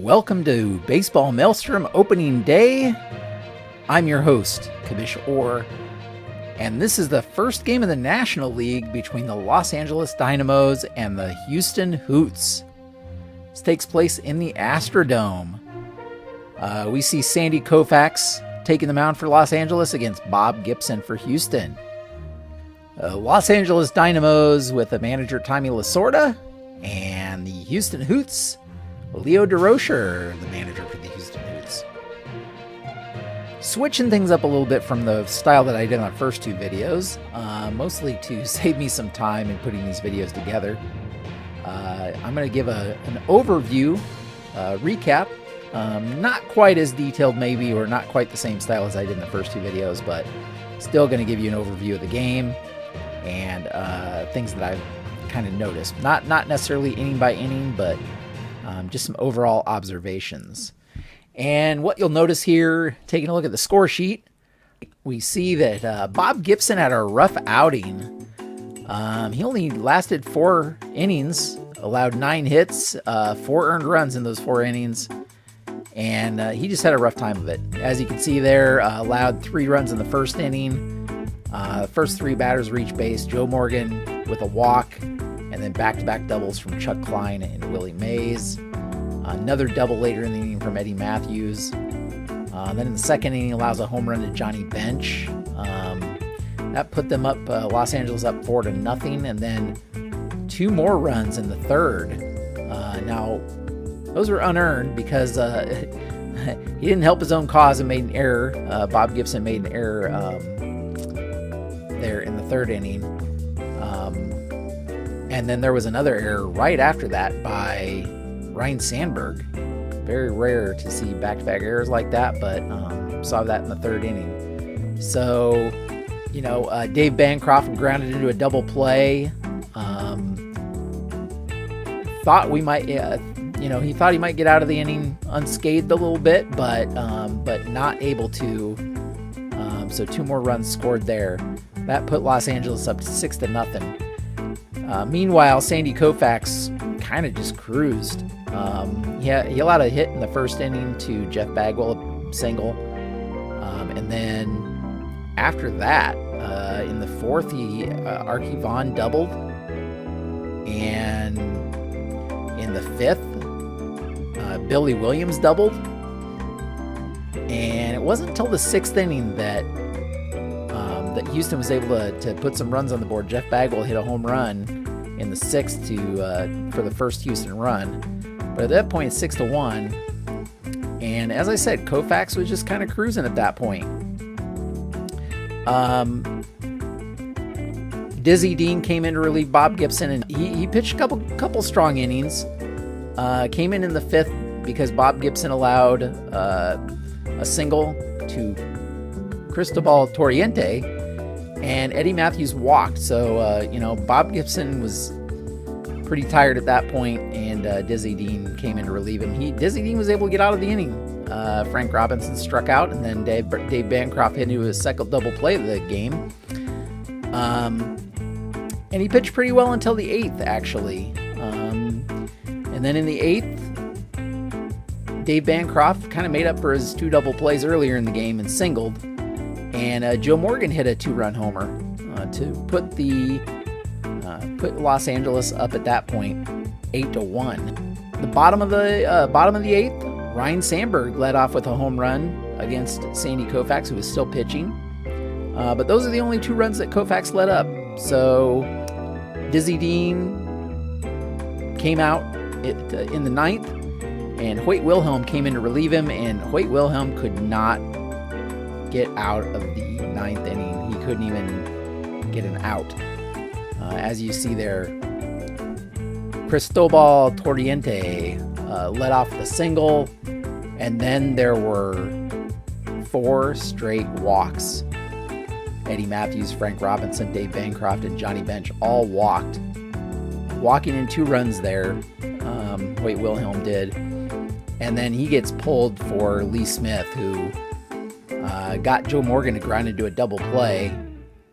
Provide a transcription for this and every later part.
Welcome to Baseball Maelstrom opening day. I'm your host, Kabish Orr, and this is the first game of the National League between the Los Angeles Dynamos and the Houston Hoots. This takes place in the Astrodome. We see Sandy Koufax taking the mound for Los Angeles against Bob Gibson for Houston. Los Angeles Dynamos with a manager Tommy Lasorda, and the Houston Hoots, Leo DeRocher, the manager for the Houston Hoots. Switching things up a little bit from the style that I did on the first two videos, mostly to save me some time in putting these videos together. I'm going to give an overview, recap, not quite as detailed maybe, or not quite the same style as I did in the first two videos, but still going to give you an overview of the game and things that I've kind of noticed. Not necessarily inning by inning, but just some overall observations. And what you'll notice here, taking a look at the score sheet, we see that Bob Gibson had a rough outing. He only lasted 4 innings, allowed 9 hits, 4 earned runs in those 4 innings, and he just had a rough time of it. As you can see there, allowed 3 runs in the first inning. First 3 batters reached base, Joe Morgan with a walk, and then back-to-back doubles from Chuck Klein and Willie Mays. Another double later in the inning from Eddie Matthews. Then in the second inning, allows a home run to Johnny Bench. That put them up, Los Angeles up 4-0, and then 2 more runs in the third. Now, those were unearned because he didn't help his own cause and made an error. Bob Gibson made an error there in the third inning. And then there was another error right after that by Ryne Sandberg. Very rare to see back-to-back errors like that, but saw that in the third inning. So, Dave Bancroft grounded into a double play. Thought we might, he thought he might get out of the inning unscathed a little bit, but not able to. So 2 more runs scored there. That put Los Angeles up to 6-0. Meanwhile, Sandy Koufax kind of just cruised. He allowed a hit in the first inning to Jeff Bagwell, a single. And then after that, in the fourth, Archie Vaughn doubled. And in the fifth, Billy Williams doubled. And it wasn't until the 6th inning that Houston was able to put some runs on the board. Jeff Bagwell hit a home run in the 6th for the first Houston run. But at that point, it's 6-1. And as I said, Koufax was just kind of cruising at that point. Dizzy Dean came in to relieve Bob Gibson, and he pitched a couple strong innings. Came in the 5th because Bob Gibson allowed a single to Cristobal Torriente, and Eddie Matthews walked. So, Bob Gibson was pretty tired at that point, and Dizzy Dean came in to relieve him. Dizzy Dean was able to get out of the inning. Frank Robinson struck out, and then Dave Bancroft hit into his second double play of the game. And he pitched pretty well until the 8th, actually. And then in the 8th, Dave Bancroft kind of made up for his 2 double plays earlier in the game and singled. And Joe Morgan hit a 2-run homer to put Los Angeles up at that point 8-1. The bottom of the 8th, Ryne Sandberg led off with a home run against Sandy Koufax, who was still pitching. But those are the only 2 runs that Koufax led up. So Dizzy Dean came out in the 9th, and Hoyt Wilhelm came in to relieve him, and Hoyt Wilhelm could not get out of the 9th inning. He couldn't even get an out. As you see there, Cristobal Torriente led off the single, and then there were 4 straight walks. Eddie Matthews, Frank Robinson, Dave Bancroft, and Johnny Bench all walked. Walking in 2 runs there, Hoyt Wilhelm did. And then he gets pulled for Lee Smith, who got Joe Morgan to grind into a double play,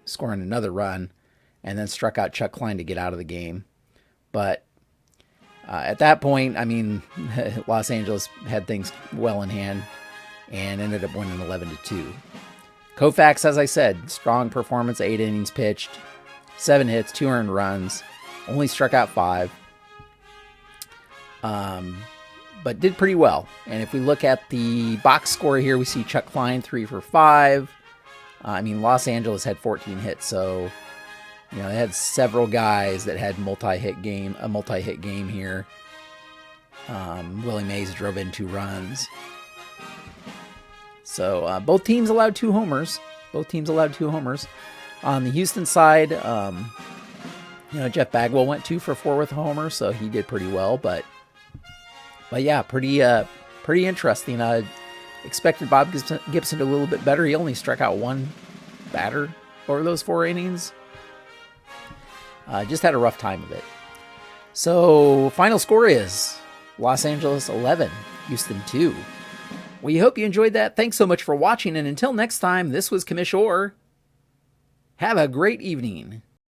scoring another run, and then struck out Chuck Klein to get out of the game. But At that point, I mean, Los Angeles had things well in hand and ended up winning 11-2. Koufax, as I said, strong performance, 8 innings pitched, 7 hits, 2 earned runs, only struck out 5. But did pretty well. And if we look at the box score here, we see Chuck Klein 3 for 5. I mean, Los Angeles had 14 hits, so they had several guys that had a multi-hit game here. Willie Mays drove in 2 runs. So both teams allowed 2 homers. On the Houston side, Jeff Bagwell went 2 for 4 with a homer, so he did pretty well. But yeah, pretty interesting. Expected Bob Gibson to do a little bit better. He only struck out 1 batter over those 4 innings. Just had a rough time of it. So final score is Los Angeles 11, Houston 2. We hope you enjoyed that. Thanks so much for watching, and until next time, this was Commish Orr. Have a great evening.